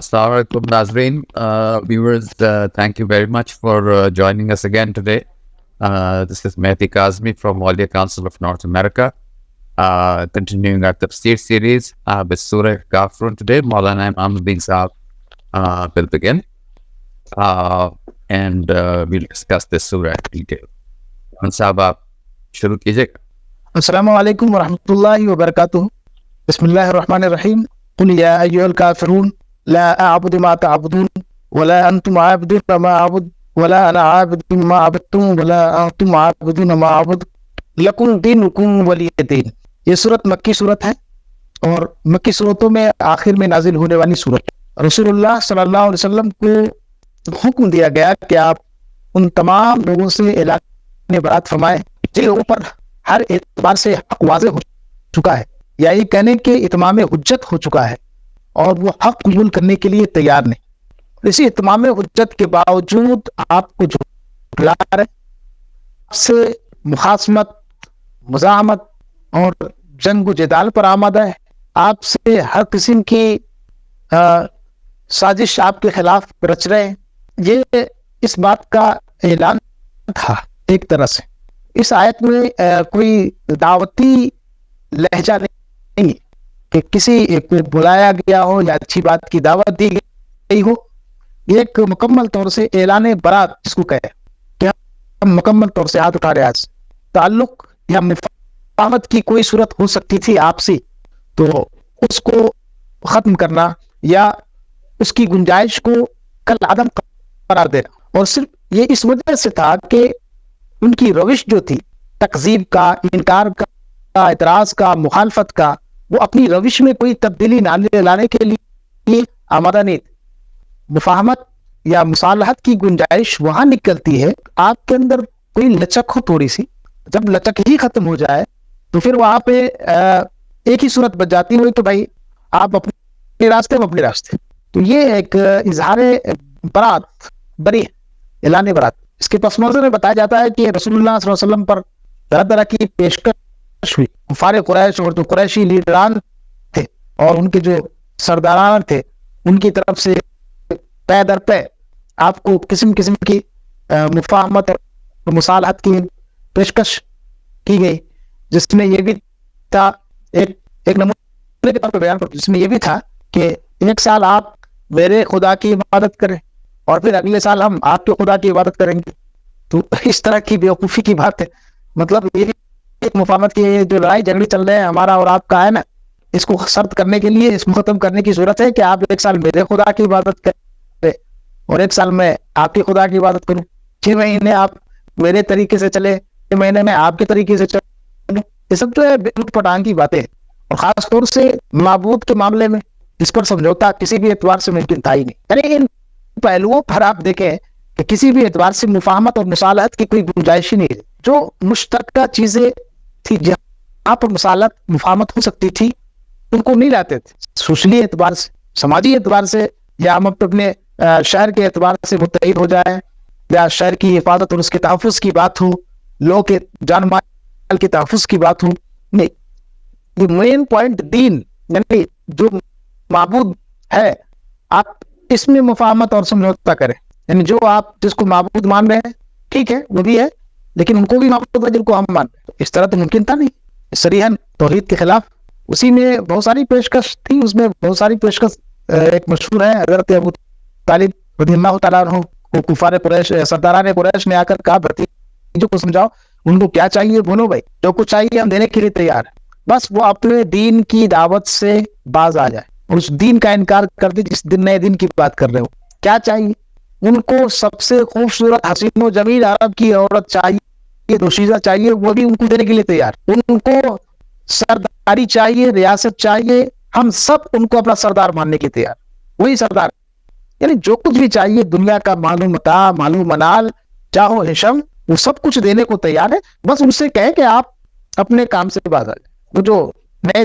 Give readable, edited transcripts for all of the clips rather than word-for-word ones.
Assalamualaikum Nazreen. Viewers, thank you very much for joining us again today. This is Mehdi Kazmi from Aulia Council of North America, continuing our Tafsir series with Surah Ghafrun today. Maulana Imam Saab will begin and we'll discuss this surah in detail. Saab, aap shuru kijiyega. السلام علیکم ورحمۃ اللہ وبرکاتہ. بسم اللہ الرحمن الرحیم. قل یا ایھا الکافرون لا اعبد ما تعبدون ولا انتم عابدون ما اعبد ولا انا عابد ما عبدتم ولا انتم عابدون ما اعبد لکم دینکم ولی دین. یہ صورت مکی صورت ہے اور مکی صورتوں میں آخر میں نازل ہونے والی صورت. رسول اللہ صلی اللہ علیہ وسلم کو حکم دیا گیا کہ آپ ان تمام لوگوں سے اعلان برات فرمائیں جن لوگوں پر ہر اعتبار سے حق واضح ہو چکا ہے، یا یہ کہنے کہ اتمام حجت ہو چکا ہے اور وہ حق قبول کرنے کے لیے تیار نہیں. اسی اتمام حجت کے باوجود آپ کو جھٹلا رہے، آپ سے مخاصمت، مزاحمت اور جنگ و جدال پر آمادہ ہے، آپ سے ہر قسم کی سازش آپ کے خلاف رچ رہے ہیں. یہ اس بات کا اعلان تھا ایک طرح سے. اس آیت میں کوئی دعوتی لہجہ نہیں کہ کسی کو بلایا گیا ہو یا اچھی بات کی دعوت دی گئی ہو. یہ ایک مکمل طور سے اعلان برات جس کو کہے کہ ہم مکمل طور سے ہاتھ اٹھا رہے. آج تعلق یا مفاہمت کی کوئی صورت ہو سکتی تھی آپ سے، تو اس کو ختم کرنا یا اس کی گنجائش کو کل عدم قرار دینا. اور صرف یہ اس وجہ سے تھا کہ ان کی روش جو تھی تکذیب کا، انکار کا، اعتراض کا، مخالفت کا، وہ اپنی روش میں کوئی تبدیلی لانے کے لیے آمادہ نہیں تھی. مفاہمت یا مصالحت کی گنجائش وہاں نکلتی ہے آپ کے اندر کوئی لچک ہو تھوڑی سی. جب لچک ہی ختم ہو جائے تو پھر وہاں پہ ایک ہی صورت بچ جاتی ہوئی تو بھائی آپ اپنے راستے ہم اپنے راستے. تو یہ ایک اظہار برات، بری اعلان برات. اس کے پس منظر میں بتایا جاتا ہے کہ رسول اللہ صلی اللہ علیہ وسلم پر طرح طرح کی پیشکش ہوئی. کفار قریش اور جو قریشی لیڈران تھے اور ان کے جو سرداران تھے ان کی طرف سے پے در پے آپ کو قسم قسم کی مفاہمت اور مصالحت کی پیشکش کی گئی، جس میں یہ بھی تھا ایک نمونے کے طور پر بیان کرتا، جس میں یہ بھی تھا کہ ایک سال آپ میرے خدا کی عبادت کریں اور پھر اگلے سال ہم آپ کے خدا کی عبادت کریں گے. تو اس طرح کی بیوقوفی کی بات ہے. مطلب یہ ایک مفاہمت کی جو لڑائی جھگڑی چل رہے ہیں ہمارا اور آپ کا ہے نا، اس کو سرد کرنے کے لیے، اس کو ختم کرنے کی ضرورت ہے کہ آپ ایک سال میرے خدا کی عبادت کریں اور ایک سال میں آپ کی خدا کی عبادت کروں. 6 مہینے آپ میرے طریقے سے چلے، 6 مہینے میں آپ کے طریقے سے چلے. یہ سب جو ہے اٹ پٹانگ کی باتیں، اور خاص طور سے معبود کے معاملے میں اس پر سمجھوتا کسی بھی اعتبار سے ممکن تھا ہی نہیں. یعنی ان پہلوؤں پر آپ دیکھیں کہ کسی بھی اعتبار سے مفاہمت اور مصالحت کی کوئی گنجائش ہی نہیں ہے. جو مشترکہ چیزیں تھی جہاں پر مفاہمت ہو سکتی تھی ان کو نہیں لاتے تھے. سوشلی اعتبار سے، سماجی اعتبار سے، یا ہم اپنے شہر کے اعتبار سے متحد ہو جائیں، یا شہر کی حفاظت اور اس کے تحفظ کی بات ہو، لوگوں کے جان مال کے تحفظ کی بات ہو. نہیں، مین پوائنٹ دین، یعنی جو معبود ہے آپ اس میں مفاہمت اور سمجھوتا کریں. یعنی جو آپ جس کو معبود مان رہے ہیں ٹھیک ہے وہ بھی ہے، لیکن ان کو بھی معبود ہے جن کو ہم مان رہے ہیں. اس طرح تو ممکن تھا نہیں، صریحاً توحید کے خلاف. اسی میں بہت ساری پیشکش تھی، اس میں بہت ساری پیشکش ایک مشہور ہے حضرت ابو طالب رضی اللہ تعالیٰ عنہ کو کفار قریش، سرداران قریش نے آ کر کہا بھتیجوں کو سمجھاؤ ان کو کیا چاہیے، بولو بھائی جو کچھ چاہیے ہم دینے کے لیے تیار ہیں، بس وہ اپنے دین کی دعوت سے باز آ جائے اور اس دین کا انکار کر دے جس دن نئے دن کی بات کر رہے ہو. کیا چاہیے ان کو؟ سب سے خوبصورت حسین و جمیل عرب کی عورت چاہیے، دوشیزہ چاہیے، وہ بھی ان کو دینے کے لیے تیار. ان کو سرداری چاہیے، ریاست چاہیے، ہم سب ان کو اپنا سردار ماننے کے تیار. وہی سردار، یعنی جو کچھ بھی چاہیے دنیا کا، معلوم متاع، معلوم منال، چاہو ہشم، وہ سب کچھ دینے کو تیار ہے. بس ان سے کہیں کہ آپ اپنے کام سے باز آ جائیں. وہ جو نئے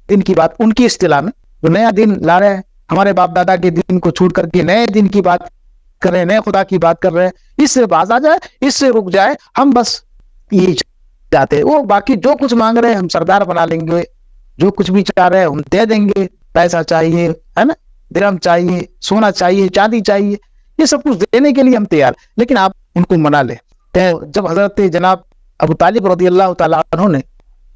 دن کی بات ان کی اصطلاح میں جو نیا دن لا رہے ہیں، ہمارے باپ دادا کے دن کو چھوڑ کر کے نئے دن کی بات کر رہے ہیں، نئے خدا کی بات کر رہے ہیں، اس سے باز آ جائے، اس سے رک جائے. ہم بس یہی چاہتے ہیں. وہ باقی جو کچھ مانگ رہے ہیں ہم سردار بنا لیں گے، جو کچھ بھی چاہ رہے ہیں ہم دے دیں گے، پیسہ چاہیے ہے نا، درہم چاہیے, سونا چاہیے, چاندی چاہیے, یہ سب کچھ دینے کے لیے ہم تیار, لیکن آپ ان کو منا لیں. جب حضرت جناب ابو طالب رضی اللہ تعالیٰ عنہ نے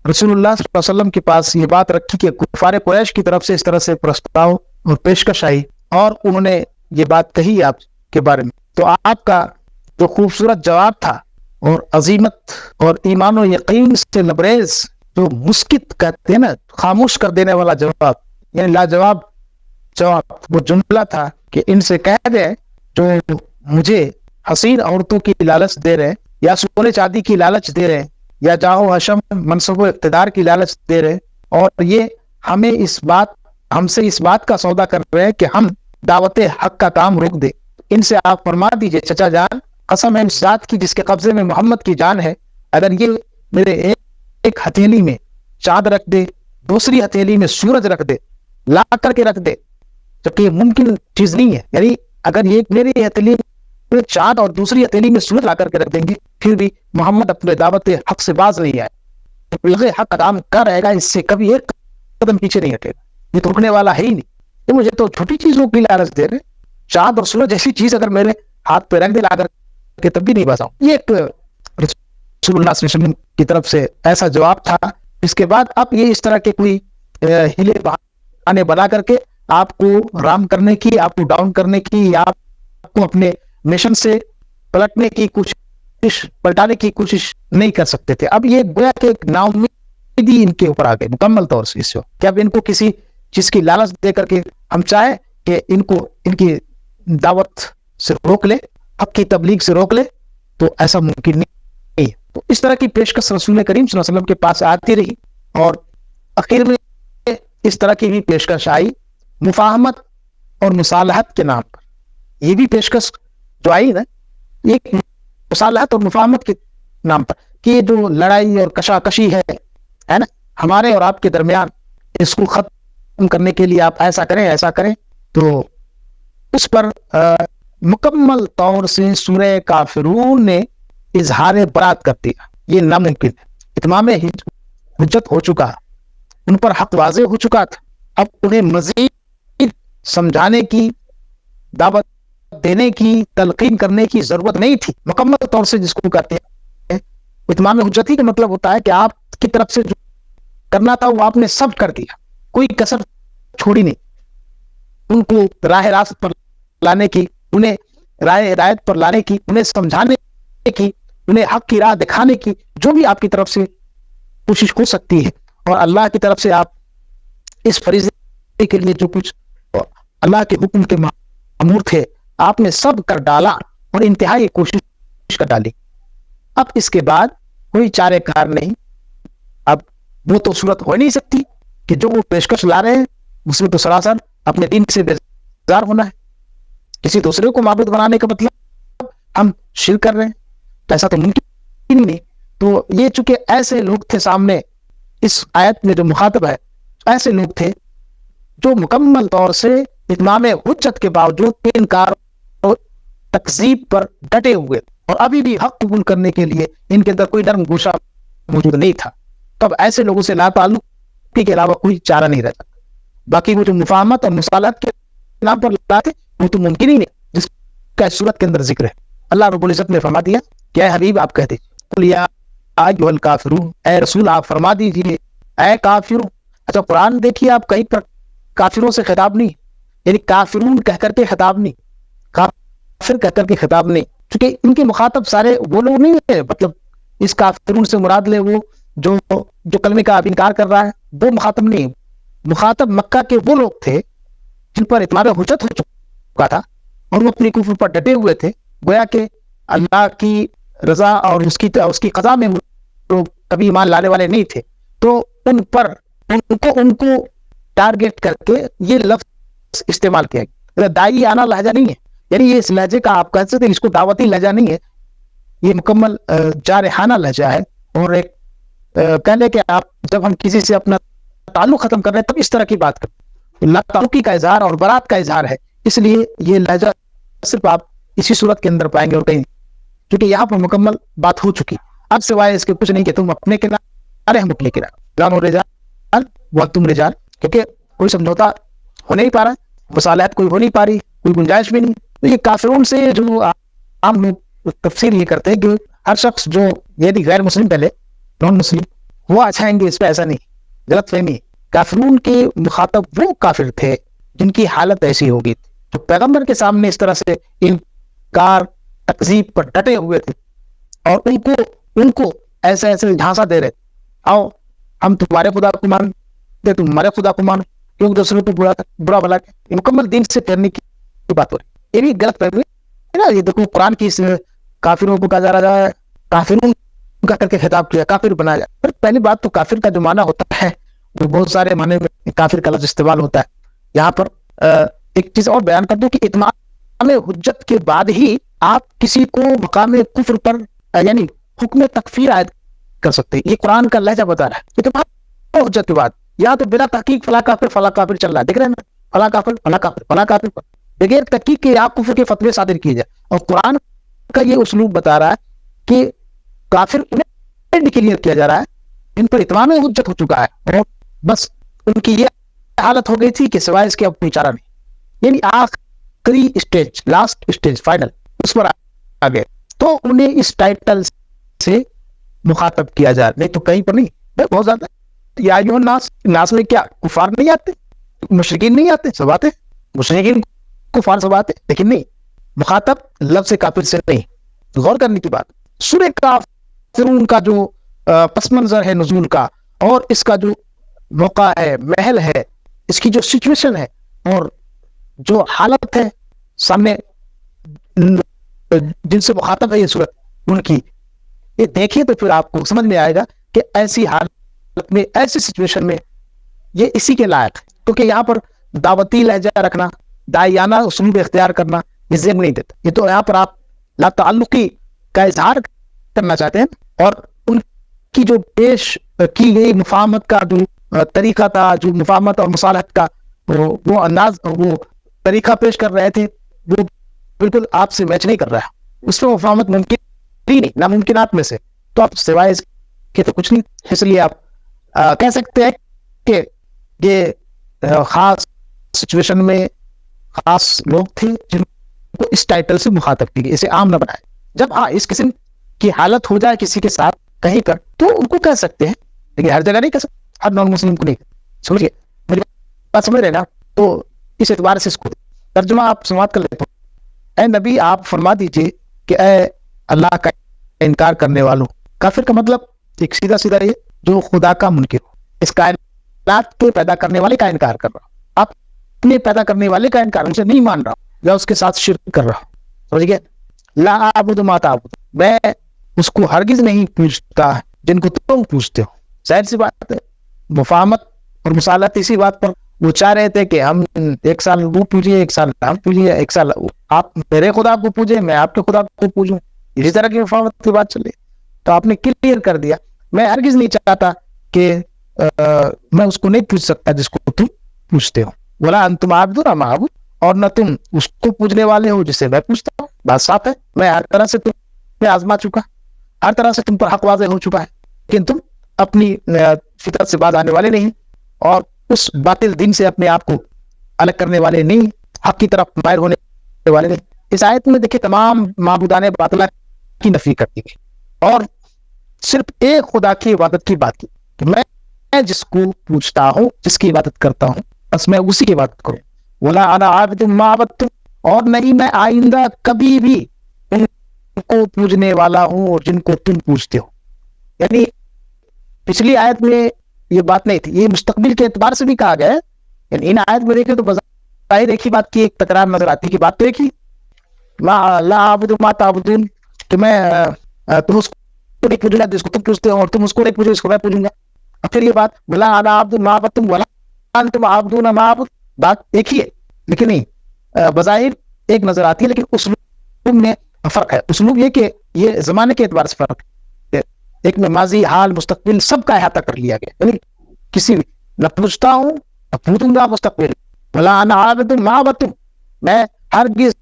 رسول اللہ صلی اللہ علیہ وسلم کے پاس یہ بات رکھی کہ کفار قریش کی طرف سے اس طرح سے پرستاؤ اور پیشکش آئی اور انہوں نے یہ بات کہی آپ کے بارے میں, تو آپ کا جو خوبصورت جواب تھا اور عظیمت اور ایمان و یقین سے لبریز, جو مسکت کہتے ہیں نا, خاموش کر دینے والا جواب, یعنی لاجواب جواب, وہ جملہ تھا کہ ان سے کہہ دے جو مجھے حسین عورتوں کی لالچ دے رہے, یا سونے چاندی کی لالچ دے رہے, یا جاہو حشم منصب و اقتدار کی لالچ دے رہے, اور یہ ہم سے اس بات کا سودا کر رہے ہیں کہ ہم دعوت حق کا کام روک دے, ان سے آپ فرما دیجئے چچا جان, قسم ہے اس ذات کی جس کے قبضے میں محمد کی جان ہے, اگر یہ میرے ایک ہتھیلی میں چاند رکھ دے, دوسری ہتھیلی میں سورج رکھ دے, لا کر کے رکھ دے, جبکہ یہ ممکن چیز نہیں ہے, یعنی اگر یہ میری ہتھیلی میں چاند اور دوسری ہتھیلی میں سورج لا کر کے رکھ دیں گے, پھر بھی محمد اپنے دعوت حق سے باز نہیں آئے, تبلیغ حق کام کر رہے گا, اس سے کبھی ایک قدم پیچھے نہیں ہٹے گا, یہ تو رکنے والا ہے ہی نہیں. یہ مجھے تو چھوٹی چیزوں کی لالچ دے رہے, چاند اور سورج جیسی چیز اگر میرے ہاتھ پہ رکھ دے لا کر کے تب بھی نہیں بازاؤں. یہ ایک رسول اللہ صلی اللہ علیہ وسلم کی طرف سے ایسا جواب تھا. اس کے بعد اب یہ اس طرح کے کوئی ہلے بہانے بنا کر کے آپ کو رام کرنے کی, آپ کو ڈاؤن کرنے کی, یا آپ کو اپنے مشن سے پلٹنے کی کوشش, پلٹانے کی کوشش نہیں کر سکتے تھے. اب یہ گویا کہ نا امیدی ان کے اوپر آ گئی مکمل طور سے اس وقت, کہ اب ان کو کسی چیز کی لالچ دے کر کے ہم چاہیں کہ ان کو ان کی دعوت سے روک لے, حق کی تبلیغ سے روک لے, تو ایسا ممکن نہیں ہے. تو اس طرح کی پیشکش رسول کریم صلی اللہ علیہ وسلم کے پاس آتی رہی, اور آخر میں اس طرح کی بھی پیشکش آئی مفاہمت اور مصالحت کے نام پر. یہ بھی پیشکش جو آئی نا, یہ مصالحت اور مفاہمت کے نام پر, کہ یہ جو لڑائی اور کشاکشی ہے نا ہمارے اور آپ کے درمیان, اس کو ختم کرنے کے لیے آپ ایسا کریں ایسا کریں, تو اس پر مکمل طور سے سورہ کافرون نے اظہار برات کر دیا. یہ ناممکن ہے, اتمام حجت ہو چکا, ان پر حق واضح ہو چکا تھا, اب انہیں مزید سمجھانے کی, دعوت دینے کی, تلقین کرنے کی ضرورت نہیں تھی. مکمل طور سے جس کو کہتے ہیں اتمام حجت ہی کا مطلب ہوتا ہے کہ آپ کی طرف سے جو کرنا تھا وہ آپ نے سب کر دیا, کوئی کسر چھوڑی نہیں. ان کو راہ راست پر لانے کی, انہیں راہ ہدایت پر لانے کی, انہیں سمجھانے کی, انہیں حق کی راہ دکھانے کی, جو بھی آپ کی طرف سے کوشش ہو سکتی ہے, اور اللہ کی طرف سے آپ اس فریضے کے لیے جو کچھ اللہ کے حکم کے مأمور تھے آپ نے سب کر ڈالا, اور انتہائی کوشش کر ڈالی. اب اس کے بعد کوئی چارے کار نہیں. اب وہ تو صورت ہو نہیں سکتی کہ جو وہ پیشکش لا رہے ہیں اس میں تو سراسر اپنے دین سے بیزار ہونا ہے, کسی دوسرے کو معبود بنانے کا مطلب ہم شرک کر رہے ہیں, تو ایسا تو ممکن ہی نہیں. تو یہ چونکہ ایسے لوگ تھے سامنے, اس آیت میں جو مخاطب ہے ایسے لوگ تھے جو مکمل طور سے اتمام حجت کے باوجود انکار اور تکذیب پر ڈٹے ہوئے, اور ابھی بھی حق قبول کرنے کے لیے ان کے اندر کوئی نرم گوشہ موجود نہیں تھا. تب ایسے لوگوں سے لا تعلق کے علاوہ کوئی چارہ نہیں رہتا. باقی وہ جو مفاہمت اور مصالحت کے نام پر لاتے وہ تو ممکن ہی نہیں, جس کا اس صورت کے اندر ذکر ہے. اللہ رب العزت نے فرما دیا کہ اے حبیب آپ کہہ دیجیے قل یا ایھا الکافرون, اے رسول آپ فرما دیجیے اے کافرون. اچھا قرآن دیکھیے آپ کہیں پر کافروں سے خطاب نہیں, یعنی کافرون کہہ کر کے خطاب نہیں, کافر کہہ کر کے خطاب نہیں, کیونکہ ان کے مخاطب سارے وہ لوگ نہیں ہے. مطلب اس کافرون سے مراد لے وہ جو کلمے کا انکار کر رہا ہے, وہ مخاطب نہیں. مخاطب مکہ کے وہ لوگ تھے جن پر اتمام حجت ہو چکا تھا اور وہ اپنی کفر پر ڈٹے ہوئے تھے. گویا کہ اللہ کی رضا اور اس کی قضا میں لوگ کبھی ایمان لانے والے نہیں تھے, تو ان پر ان کو ٹارگیٹ کر کے یہ لفظ استعمال کیا گیا. دائی آنا لہجہ نہیں ہے, یعنی یہ اس لہجے کا آپ کہہ سکتے ہیں اس کو دعوتی لہجہ نہیں ہے, یہ مکمل جارحانہ لہجہ ہے. اور ایک کہنے کہ آپ جب ہم کسی سے اپنا تعلق ختم کر رہے ہیں تب اس طرح کی بات کریں, اللہ تعلقی کا اظہار اور برات کا اظہار ہے, اس لیے یہ لہجہ صرف آپ اسی صورت کے اندر پائیں گے اور کہیں, کیونکہ یہاں پر مکمل بات ہو چکی. اب سوائے اس کے کچھ نہیں کہ تم اپنے کنارے ہم اپنے کنارے, رجال وہ تم رجال, کیونکہ کوئی سمجھوتا ہو نہیں پا رہا. مصالحت کوئی ہو نہیں پا رہی, کوئی گنجائش بھی نہیں. تو یہ کافرون سے جو عام لوگ تفسیر یہ کرتے ہیں کہ ہر شخص جو یعنی غیر مسلم پہلے نان مسلم وہ آ جائیں گے, اس پہ ایسا نہیں, غلط فہمی. کافرون کے مخاطب وہ کافر تھے جن کی حالت ایسی ہوگی جو پیغمبر کے سامنے اس طرح سے انکار تکذیب پر ڈٹے ہوئے تھے اور ان کو ایسے جھانسا دے رہے, آؤ ہم تمہارے خدا کو مانتے, تم ہمارے خدا کو مانو, کیونکہ دوسرے کو برا بھلا کے مکمل دین سے پھیرنے کی بات ہو رہی ہے. یہ بھی غلط فہمی ہے نا. یہ دیکھو قرآن کی اس کافروں کو کہا جا رہا ہے, کافروں کا کر کے خطاب کیا, کافر بنایا جائے. پر پہلی بات تو کافر کا جو معنی ہوتا ہے وہ بہت سارے معنی میں کافر کا لفظ استعمال ہوتا ہے. یہاں پر ایک چیز اور بیان کر دوں کہ اتمام حجت کے بعد ہی آپ کسی کو مقام کفر پر یعنی حکم تکفیر عائد کر سکتے ہیں. یہ قرآن کا لہجہ بتا رہا ہے. اتمام حجت کے بعد یا تو بلا تحقیق فلاں کافر چل رہا ہے, دیکھ رہے ہیں نا, فلاں کافر پر بغیر تحقیق کے آپ کفر کے فتوے صادر کیے جائے. اور قرآن کا یہ اسلوب بتا رہا ہے کہ کافر انہیں ڈکلیئر کیا جا رہا ہے ان پر اتمام حجت ہو چکا ہے اور بس ان کی یہ حالت ہو گئی تھی کہ سوائے اس کے اب کوئی چارہ نہیں. یعنی آخری اسٹیج, لاسٹ اسٹیج, فائنل, اس پر آ گئے. تو انہیں اس ٹائٹل سے مخاطب کیا جا رہا, نہیں تو کہیں پر نہیں. بہت زیادہ یا ناس میں کیا کفار نہیں آتے, مشرکین نہیں آتے, سب آتے, مشرکین کفار سب آتے, لیکن نہیں, مخاطب لفظ کافر سے نہیں. غور کرنے کی بات, سورہ کافرون کا جو پس منظر ہے نزول کا اور اس کا جو موقع ہے, محل ہے, اس کی جو سچویشن ہے اور جو حالت ہے سامنے جن سے مخاطب ہے یہ صورت ان کی, یہ دیکھیں تو پھر آپ کو سمجھ میں آئے گا کہ ایسی حالت میں, ایسی سچویشن میں یہ اسی کے لائق ہے. کیونکہ یہاں پر دعوتی لہجہ رکھنا, داعیانہ اسلوب اختیار کرنا یہ زیب نہیں دیتا. یہ تو یہاں پر آپ لا تعلقی کا اظہار کرنا چاہتے ہیں اور ان کی جو پیش کی گئی مفاہمت کا جو طریقہ تھا, جو مفاہمت اور مصالحت کا وہ انداز, وہ طریقہ پیش کر رہے تھے, وہ بالکل آپ سے میچ نہیں کر رہا ہے. اس میں مفاہمت ممکن ہی نہیں, ناممکنات میں سے. تو آپ سوائے اس کے تو کچھ نہیں. اس لیے آپ کہہ سکتے ہیں کہ یہ خاص سچویشن میں خاص لوگ تھے جن کو اس ٹائٹل سے مخاطب کی گئی, اسے عام نہ بنائے. جب اس قسم کی حالت ہو جائے کسی کے ساتھ کہیں پر تو ان کو کہہ سکتے ہیں, لیکن ہر جگہ نہیں کہہ سکتے, ہر نان مسلم کو نہیں. سمجھئے میری بات, سمجھ رہے نا. تو اس اعتبار سے اس کو ترجمہ آپ سماعت کر لیتے. اے نبی آپ فرما دیجئے کہ اے اللہ کا انکار کرنے والوں. کافر کا مطلب ایک سیدھا یہ جو خدا کا منکر ہو, اس کائنات کے پیدا کرنے والے کا انکار کر رہا, آپ اپنے پیدا کرنے والے کا انکار, ان سے نہیں مان رہا یا اس کے ساتھ شرک کر رہا. سمجھ گئے, لا اعبد ما تعبد, میں اس کو ہرگز نہیں پوچھتا جن کو تم پوچھتے ہو. ظاہر سی بات ہے, مفاہمت اور مصالحت اسی بات پر وہ چاہ رہے تھے کہ ہم ایک سال وہ پوجیے, ایک سال ہم پوجیے, ایک سال آپ میرے خدا کو پوجے, میں آپ کے خدا کو پوجوں, اسی طرح کی مفاہمت کی بات چلے. تو آپ نے کلیئر کر دیا, میں ہرگز نہیں چاہتا کہ میں اس کو نہیں پوچھ سکتا جس کو تم پوچھتے ہو. ولا انتم عابدون ما اعبد, اور نہ تم اس کو پوجنے والے ہو جسے میں پوچھتا ہوں. بات صاف ہے, میں ہر طرح سے تم آزما چکا, ہر طرح سے تم پر حق واضح ہو چکا ہے, لیکن تم اپنی فطرت سے باز آنے والے نہیں اور اس باطل دین سے اپنے آپ کو الگ کرنے والے نہیں, حق کی طرف مائل ہونے والے نہیں. اس آیت میں دیکھیں تمام معبودان باطلہ کی نفی کر دی گئی اور صرف ایک خدا کی عبادت کی بات کی کہ میں جس کو پوچھتا ہوں, جس کی عبادت کرتا ہوں, بس میں اسی کی عبادت کروں. ولا انا عابد ما عبدتم, اور نہیں میں آئندہ کبھی بھی ان کو پوجنے والا ہوں اور جن کو تم پوچھتے ہو. یعنی پچھلی آیت میں یہ بات نہیں تھی, یہ مستقبل کے اعتبار سے بھی کہا گیا ہے. یعنی ان آیت میں دیکھیں تو بظاہر ایک ہی بات کی ایک تکرار نظر آتی ہے کہ بات تو ایک ہی, لا اعبد ما تعبدون, کہ میں تم اس کو نہیں پوجوں گا جس کو تم پوچھتے ہو, اور تم اس کو نہیں پوچھو جس کو میں پوجوں گا. اور پھر یہ بات ولا انا عابد ما عبدتم ولا انتم عابدون ما اعبد, بات ایک ہی ہے لیکن نہیں بظاہر ایک نظر آتی ہے, لیکن اسلوب میں فرق ہے. اسلوب یہ کہ یہ زمانے کے اعتبار سے فرق ہے, ایک میں ماضی, حال, مستقبل سب کا احاطہ کر لیا گیا. یعنی کسی نہ پوچھتا ہوں نہ پوچھوں گا مستقبل. ولا انا عابد ما عبدتم, میں ہرگز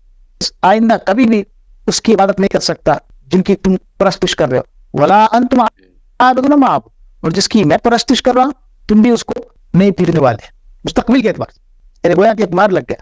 آئندہ کبھی بھی اس کی عبادت نہیں کر سکتا جن کی تم پرستش کر رہے ہو. ولا انتم عابدون ما اعبد, اور جس کی میں پرستش کر رہا ہوں تم بھی اس کو نہیں پوجنے والے. مستقبل کے اعتبار سے یعنی گویا کہ ایک مار لگ گیا.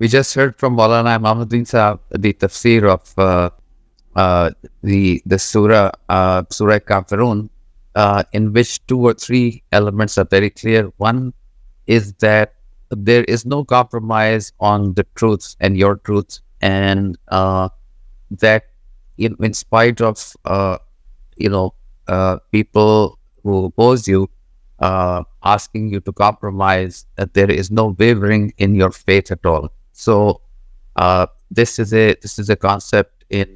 We just heard from Maulana Imamuddin Sahab the tafsir of the Surah Kafirun, in which 2 or 3 elements are very clear. One is that there is no compromise on the truth and your truth, and that in spite of people who oppose you, asking you to compromise, that there is no wavering in your faith at all. So this is a concept in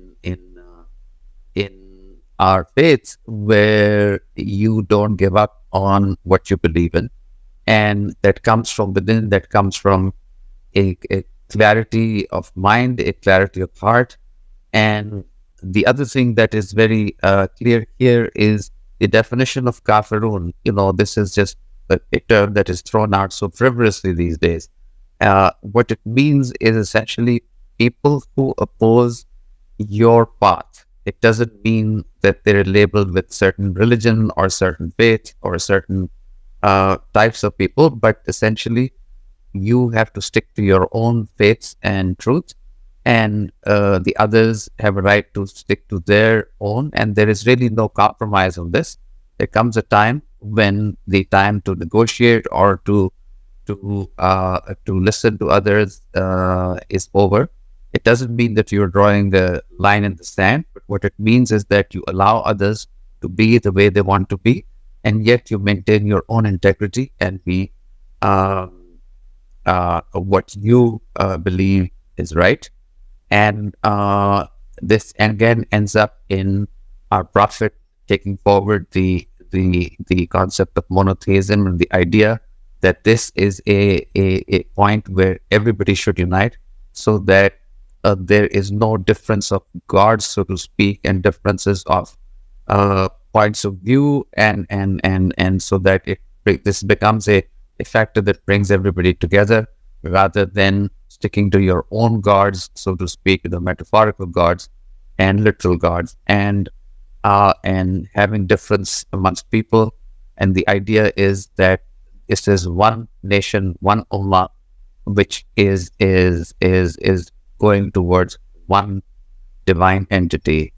our faith where you don't give up on what you believe in, and that comes from within, that comes from a clarity of mind, a clarity of heart. And the other thing that is very clear here is the definition of kafirun. This is just a term that is thrown out so frivolously these days. What it means is essentially people who oppose your path. It doesn't mean that they're labeled with certain religion or certain faith or a certain types of people, but essentially you have to stick to your own faiths and truths, and the others have a right to stick to their own, and there is really no compromise on this. There comes a time when the time to negotiate or to listen to others is over. It doesn't mean that you're drawing the line in the sand, but what it means is that you allow others to be the way they want to be, and yet you maintain your own integrity and be what you believe is right. And this again ends up in our Prophet taking forward the concept of monotheism and the idea that this is a point where everybody should unite, so that there is no difference of gods, so to speak, and differences of points of view, and so that this becomes a factor that brings everybody together, rather than sticking to your own gods, so to speak, the metaphorical gods and literal gods, and having difference amongst people. And the idea is that this is one nation, one ummah, which is going towards one divine entity.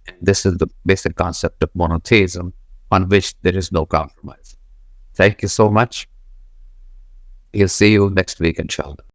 And this is the basic concept of monotheism, on which there is no compromise. Thank you so much. We'll see you next week, inshallah.